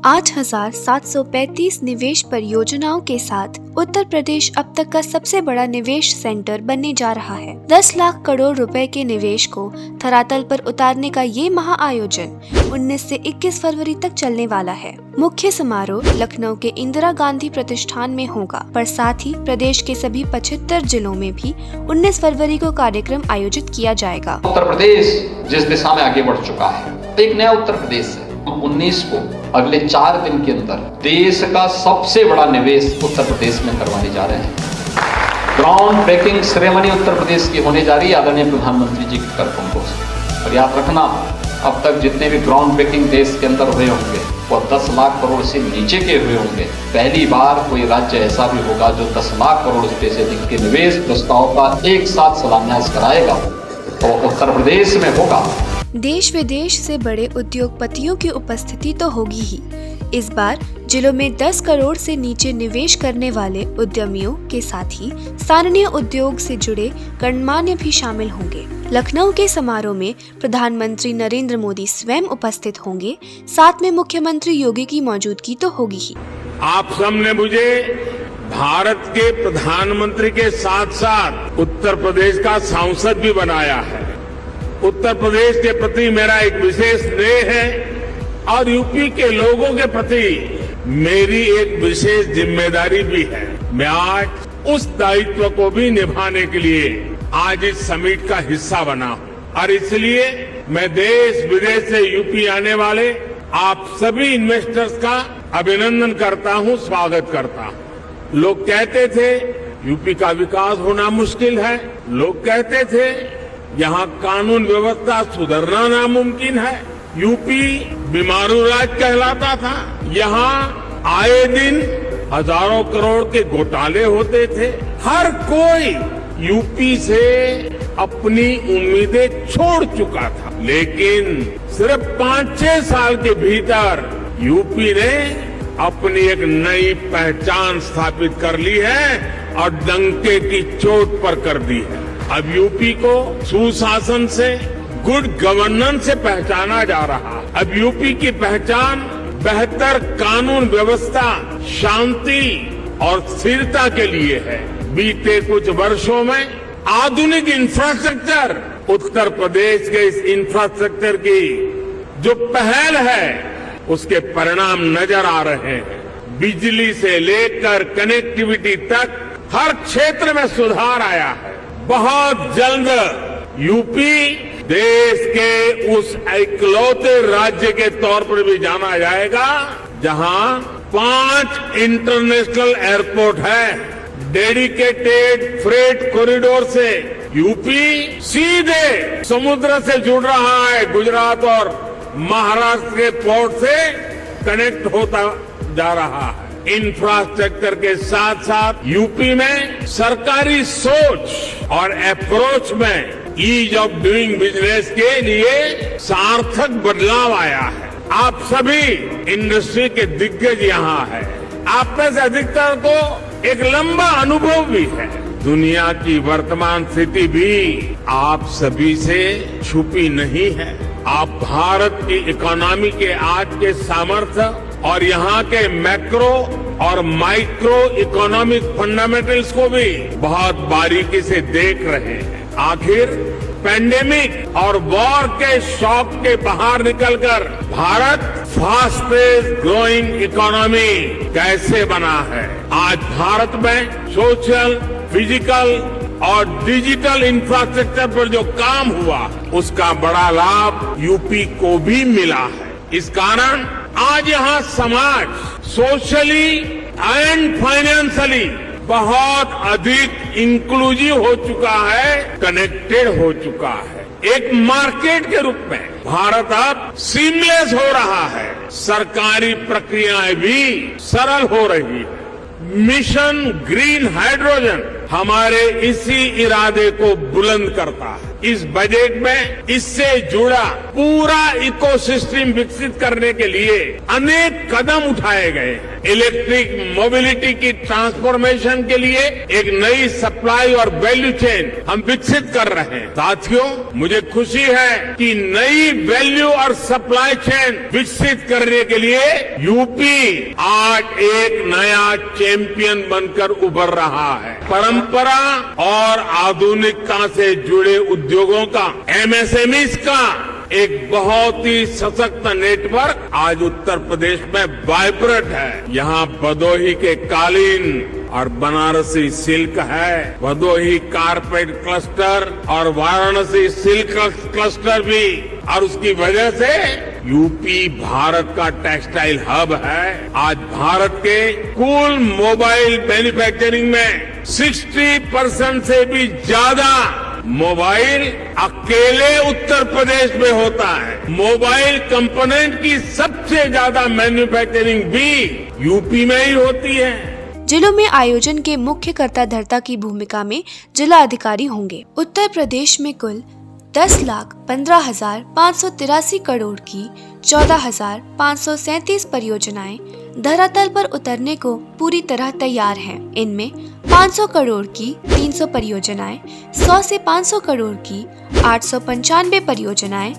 8,735 निवेश परियोजनाओं के साथ उत्तर प्रदेश अब तक का सबसे बड़ा निवेश सेंटर बनने जा रहा है। 10 लाख करोड़ रुपए के निवेश को धरातल पर उतारने का ये महाआयोजन 19 से 21 फरवरी तक चलने वाला है। मुख्य समारोह लखनऊ के इंदिरा गांधी प्रतिष्ठान में होगा, पर साथ ही प्रदेश के सभी 75 जिलों में भी 19 फरवरी को कार्यक्रम आयोजित किया जाएगा। उत्तर प्रदेश जिस दिशा में आगे बढ़ चुका है, एक नया उत्तर प्रदेश है। 19 को अगले 4 दिन के अंदर देश का सबसे बड़ा निवेश उत्तर प्रदेश में करवाने जा रहे हैं। Ground breaking ceremony Uttar Pradesh की होने जा रही है आदरणीय प्रधानमंत्री जी के कार्यक्रमों से। और याद रखना, अब तक जितने भी ग्राउंड ब्रेकिंग देश के अंदर हुए होंगे वो 10 लाख करोड़ से नीचे के हुए होंगे। पहली बार कोई राज्य ऐसा भी होगा जो 10 लाख करोड़ रुपए से अधिक के निवेश प्रस्ताव का एक साथ शिलान्यास कराएगा, तो उत्तर प्रदेश में होगा। देश विदेश से बड़े उद्योगपतियों की उपस्थिति तो होगी ही। इस बार जिलों में 10 करोड़ से नीचे निवेश करने वाले उद्यमियों के साथ ही स्थानीय उद्योग से जुड़े गणमान्य भी शामिल होंगे। लखनऊ के समारोह में प्रधानमंत्री नरेंद्र मोदी स्वयं उपस्थित होंगे, साथ में मुख्यमंत्री योगी की मौजूदगी तो होगी ही। आप सबने मुझे भारत के प्रधानमंत्री के साथ साथ उत्तर प्रदेश का सांसद भी बनाया है। उत्तर प्रदेश के प्रति मेरा एक विशेष स्नेह है और यूपी के लोगों के प्रति मेरी एक विशेष जिम्मेदारी भी है। मैं आज उस दायित्व को भी निभाने के लिए आज इस समिट का हिस्सा बना हूं और इसलिए मैं देश विदेश से यूपी आने वाले आप सभी इन्वेस्टर्स का अभिनंदन करता हूं, स्वागत करता हूं। लोग कहते थे यूपी का विकास होना मुश्किल है, लोग कहते थे यहाँ कानून व्यवस्था सुधरना नामुमकिन है, यूपी बीमारू राज्य कहलाता था, यहाँ आए दिन हजारों करोड़ के घोटाले होते थे। हर कोई यूपी से अपनी उम्मीदें छोड़ चुका था, लेकिन सिर्फ 5-6 साल के भीतर यूपी ने अपनी एक नई पहचान स्थापित कर ली है और डंके की चोट पर कर दी है। अब यूपी को सुशासन से, गुड गवर्नेंस से पहचाना जा रहा है। अब यूपी की पहचान बेहतर कानून व्यवस्था, शांति और स्थिरता के लिए है। बीते कुछ वर्षों में आधुनिक इंफ्रास्ट्रक्चर, उत्तर प्रदेश के इस इंफ्रास्ट्रक्चर की जो पहल है उसके परिणाम नजर आ रहे हैं। बिजली से लेकर कनेक्टिविटी तक हर क्षेत्र में सुधार आया है। बहुत जल्द यूपी देश के उस इकलौते राज्य के तौर पर भी जाना जाएगा जहां 5 इंटरनेशनल एयरपोर्ट है। डेडिकेटेड फ्रेट कॉरिडोर से यूपी सीधे समुद्र से जुड़ रहा है, गुजरात और महाराष्ट्र के पोर्ट से कनेक्ट होता जा रहा है। इंफ्रास्ट्रक्चर के साथ साथ यूपी में सरकारी सोच और अप्रोच में ईज ऑफ डूइंग बिजनेस के लिए सार्थक बदलाव आया है। आप सभी इंडस्ट्री के दिग्गज यहाँ है। आप में से अधिकतर को एक लंबा अनुभव भी है। दुनिया की वर्तमान स्थिति भी आप सभी से छुपी नहीं है। आप भारत की इकोनॉमी के आज के सामर्थ्य और यहाँ के मैक्रो और माइक्रो इकोनॉमिक फंडामेंटल्स को भी बहुत बारीकी से देख रहे हैं। आखिर पैंडेमिक और वॉर के शॉक के बाहर निकलकर भारत फास्टेस्ट ग्रोइंग इकोनॉमी कैसे बना है। आज भारत में सोशल, फिजिकल और डिजिटल इंफ्रास्ट्रक्चर पर जो काम हुआ उसका बड़ा लाभ यूपी को भी मिला है। इस कारण आज यहाँ समाज सोशली एंड फाइनेंशियली बहुत अधिक इंक्लूसिव हो चुका है, कनेक्टेड हो चुका है। एक मार्केट के रूप में भारत अब सीमलेस हो रहा है। सरकारी प्रक्रियाएं भी सरल हो रही है। मिशन ग्रीन हाइड्रोजन हमारे इसी इरादे को बुलंद करता है। इस बजट में इससे जुड़ा पूरा इकोसिस्टम विकसित करने के लिए अनेक कदम उठाए गए हैं। इलेक्ट्रिक मोबिलिटी की ट्रांसफॉर्मेशन के लिए एक नई सप्लाई और वैल्यू चेन हम विकसित कर रहे हैं। साथियों, मुझे खुशी है कि नई वैल्यू और सप्लाई चेन विकसित करने के लिए यूपी आज एक नया चैंपियन बनकर उभर रहा है। परंपरा और आधुनिकता से जुड़े उद्योगों का, एमएसएमईज का एक बहुत ही सशक्त नेटवर्क आज उत्तर प्रदेश में वाइब्रेंट है। यहाँ भदोही के कालीन और बनारसी सिल्क है, भदोही कारपेट क्लस्टर और वाराणसी सिल्क क्लस्टर भी, और उसकी वजह से यूपी भारत का टेक्सटाइल हब है। आज भारत के कुल मोबाइल मैन्युफैक्चरिंग में 60% से भी ज्यादा मोबाइल अकेले उत्तर प्रदेश में होता है। मोबाइल कंपोनेंट की सबसे ज्यादा मैन्युफैक्चरिंग भी यूपी में ही होती है। जिलों में आयोजन के मुख्य कर्ता धर्ता की भूमिका में जिला अधिकारी होंगे। उत्तर प्रदेश में कुल 10,15,583 करोड़ की 14,537 परियोजनाएं धरातल पर उतरने को पूरी तरह तैयार हैं। इनमें 500 करोड़ की 300 परियोजनाएं, 100 से 500 करोड़ की 895 परियोजनाएं,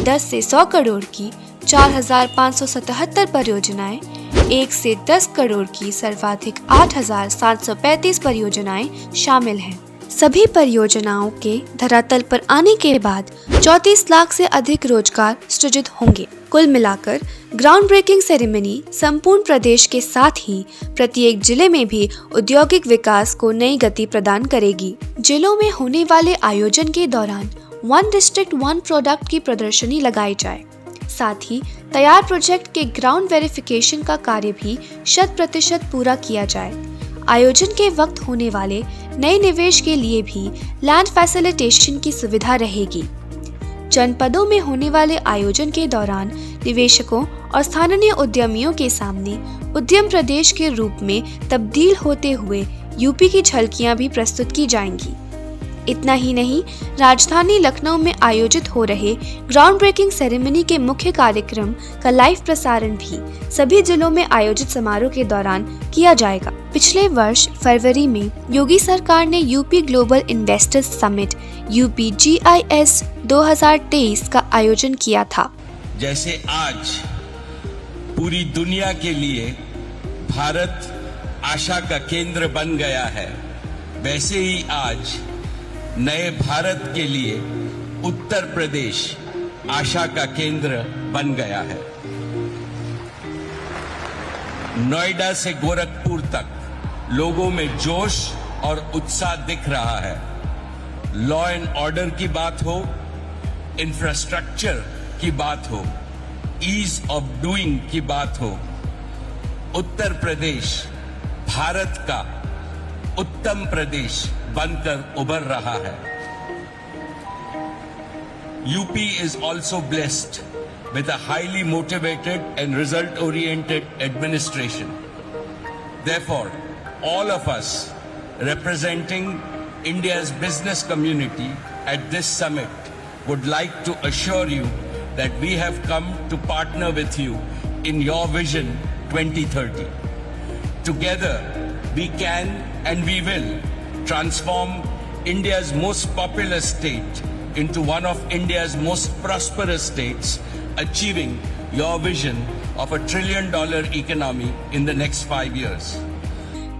10 से 100 करोड़ की 4,577 परियोजनाएं, 1 से 10 करोड़ की सर्वाधिक 8,735 परियोजनाएं शामिल हैं। सभी परियोजनाओं के धरातल पर आने के बाद 34 लाख से अधिक रोजगार सृजित होंगे। कुल मिलाकर ग्राउंड ब्रेकिंग सेरेमनी संपूर्ण प्रदेश के साथ ही प्रत्येक जिले में भी औद्योगिक विकास को नई गति प्रदान करेगी। जिलों में होने वाले आयोजन के दौरान वन डिस्ट्रिक्ट वन प्रोडक्ट की प्रदर्शनी लगाई जाए। साथ ही तैयार प्रोजेक्ट के ग्राउंड वेरिफिकेशन का कार्य भी 100% पूरा किया जाए। आयोजन के वक्त होने वाले नए निवेश के लिए भी लैंड फैसिलिटेशन की सुविधा रहेगी। जनपदों में होने वाले आयोजन के दौरान निवेशकों और स्थानीय उद्यमियों के सामने उद्यम प्रदेश के रूप में तब्दील होते हुए यूपी की झलकियां भी प्रस्तुत की जाएंगी। इतना ही नहीं, राजधानी लखनऊ में आयोजित हो रहे ग्राउंड ब्रेकिंग सेरेमनी के मुख्य कार्यक्रम का लाइव प्रसारण भी सभी जिलों में आयोजित समारोह के दौरान किया जाएगा। पिछले वर्ष फरवरी में योगी सरकार ने UP global investors summit UP GIS 2023 का आयोजन किया था। जैसे आज पूरी दुनिया के लिए भारत आशा का केंद्र बन गया है, वैसे ही आज नए भारत के लिए उत्तर प्रदेश आशा का केंद्र बन गया है। नोएडा से गोरखपुर तक लोगों में जोश और उत्साह दिख रहा है। लॉ एंड ऑर्डर की बात हो, इंफ्रास्ट्रक्चर की बात हो, ईज ऑफ डूइंग की बात हो, उत्तर प्रदेश भारत का उत्तम प्रदेश बनकर उभर रहा है। UP is also blessed with a highly motivated and result-oriented administration. Therefore, all of us representing India's business community at this summit would like to assure you that we have come to partner with you in your Vision 2030. Together, we can and we will transform India's most populous state into one of India's most prosperous states, achieving your vision of $1 trillion economy in the next 5 years.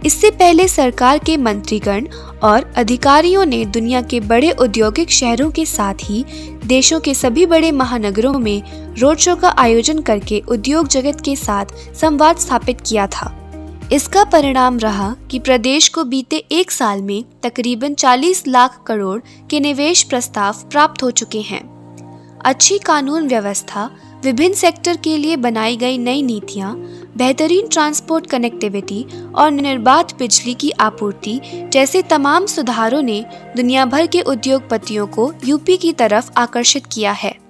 इससे पहले सरकार के मंत्रीगण और अधिकारियों ने दुनिया के बड़े औद्योगिक शहरों के साथ ही देशों के सभी बड़े महानगरों में रोड शो का आयोजन करके उद्योग जगत के साथ संवाद स्थापित किया था। इसका परिणाम रहा कि प्रदेश को बीते एक साल में तकरीबन 40 लाख करोड़ के निवेश प्रस्ताव प्राप्त हो चुके हैं। अच्छी कानून व्यवस्था, विभिन्न सेक्टर के लिए बनाई गई नई नीतियां, बेहतरीन ट्रांसपोर्ट कनेक्टिविटी और निर्बाध बिजली की आपूर्ति जैसे तमाम सुधारों ने दुनिया भर के उद्योगपतियों को यूपी की तरफ आकर्षित किया है।